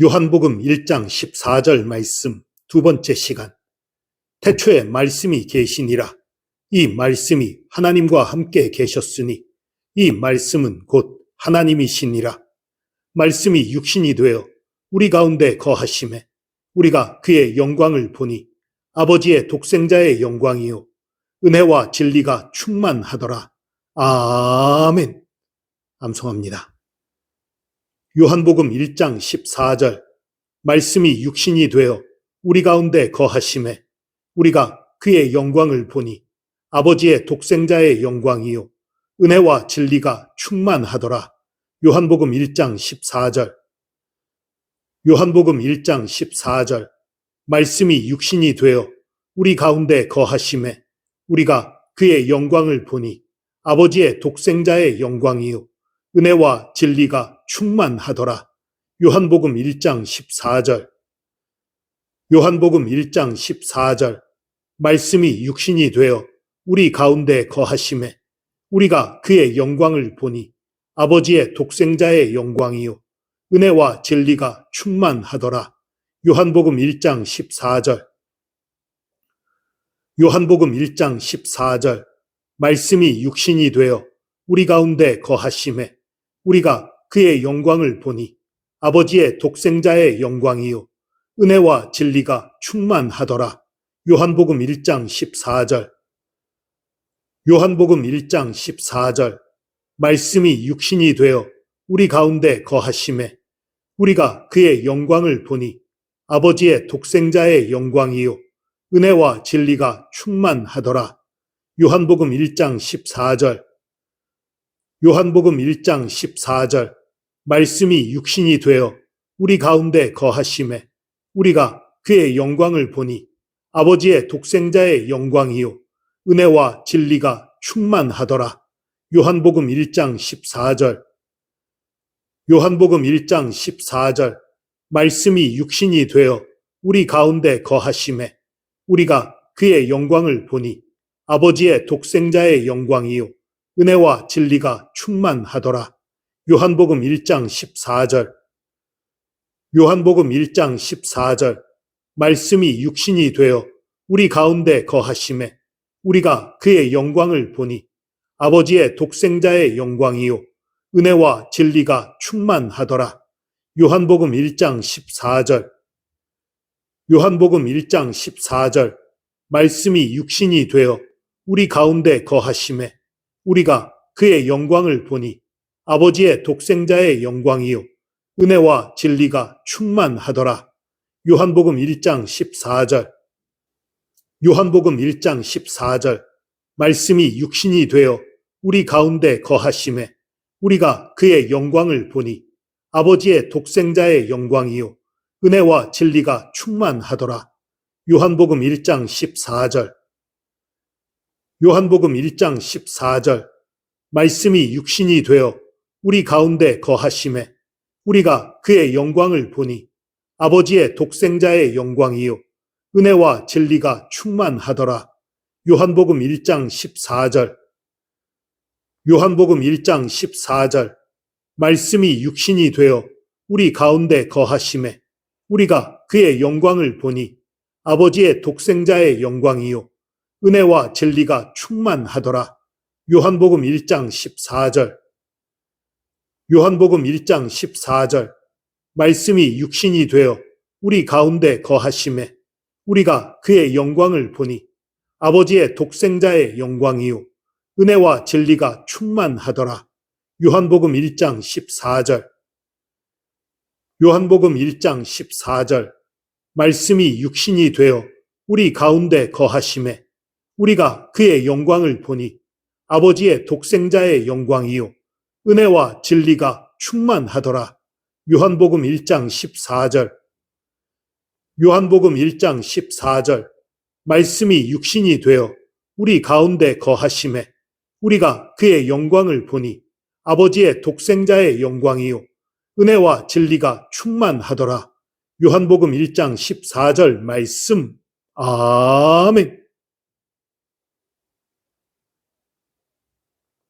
요한복음 1장 14절 말씀 두 번째 시간. 태초에 말씀이 계시니라. 이 말씀이 하나님과 함께 계셨으니 이 말씀은 곧 하나님이시니라. 말씀이 육신이 되어 우리 가운데 거하심에 우리가 그의 영광을 보니 아버지의 독생자의 영광이요 은혜와 진리가 충만하더라. 아멘. 암송합니다. 요한복음 1장 14절. 말씀이 육신이 되어 우리 가운데 거하심에 우리가 그의 영광을 보니 아버지의 독생자의 영광이요 은혜와 진리가 충만하더라. 요한복음 1장 14절. 요한복음 1장 14절. 말씀이 육신이 되어 우리 가운데 거하심에 우리가 그의 영광을 보니 아버지의 독생자의 영광이요 은혜와 진리가 충만하더라. 요한복음 1장 14절. 요한복음 1장 14절. 말씀이 육신이 되어 우리 가운데 거하심에 우리가 그의 영광을 보니 아버지의 독생자의 영광이요 은혜와 진리가 충만하더라. 요한복음 1장 14절. 요한복음 1장 14절. 말씀이 육신이 되어 우리 가운데 거하심에 우리가 그의 영광을 보니 아버지의 독생자의 영광이요 은혜와 진리가 충만하더라. 요한복음 1장 14절. 요한복음 1장 14절. 말씀이 육신이 되어 우리 가운데 거하심에 우리가 그의 영광을 보니 아버지의 독생자의 영광이요 은혜와 진리가 충만하더라. 요한복음 1장 14절. 요한복음 1장 14절. 말씀이 육신이 되어 우리 가운데 거하심에 우리가 그의 영광을 보니 아버지의 독생자의 영광이요 은혜와 진리가 충만하더라. 요한복음 1장 14절. 요한복음 1장 14절. 말씀이 육신이 되어 우리 가운데 거하심에 우리가 그의 영광을 보니 아버지의 독생자의 영광이요 은혜와 진리가 충만하더라. 요한복음 1장 14절. 요한복음 1장 14절. 말씀이 육신이 되어 우리 가운데 거하심에 우리가 그의 영광을 보니 아버지의 독생자의 영광이요 은혜와 진리가 충만하더라. 요한복음 1장 14절. 요한복음 1장 14절. 말씀이 육신이 되어 우리 가운데 거하심에 우리가 그의 영광을 보니 아버지의 독생자의 영광이요 은혜와 진리가 충만하더라. 요한복음 1장 14절. 요한복음 1장 14절. 말씀이 육신이 되어 우리 가운데 거하심에 우리가 그의 영광을 보니 아버지의 독생자의 영광이요 은혜와 진리가 충만하더라. 요한복음 1장 14절. 요한복음 1장 14절. 말씀이 육신이 되어 우리 가운데 거하심에 우리가 그의 영광을 보니 아버지의 독생자의 영광이요 은혜와 진리가 충만하더라. 요한복음 1장 14절. 요한복음 1장 14절. 말씀이 육신이 되어 우리 가운데 거하심에 우리가 그의 영광을 보니 아버지의 독생자의 영광이요 은혜와 진리가 충만하더라. 요한복음 1장 14절. 요한복음 1장 14절. 말씀이 육신이 되어 우리 가운데 거하심에 우리가 그의 영광을 보니 아버지의 독생자의 영광이요 은혜와 진리가 충만하더라. 요한복음 1장 14절. 요한복음 1장 14절. 말씀이 육신이 되어 우리 가운데 거하심에 우리가 그의 영광을 보니 아버지의 독생자의 영광이요 은혜와 진리가 충만하더라. 요한복음 1장 14절. 요한복음 1장 14절. 말씀이 육신이 되어 우리 가운데 거하심에 우리가 그의 영광을 보니 아버지의 독생자의 영광이요 은혜와 진리가 충만하더라. 요한복음 1장 14절 말씀. 아멘.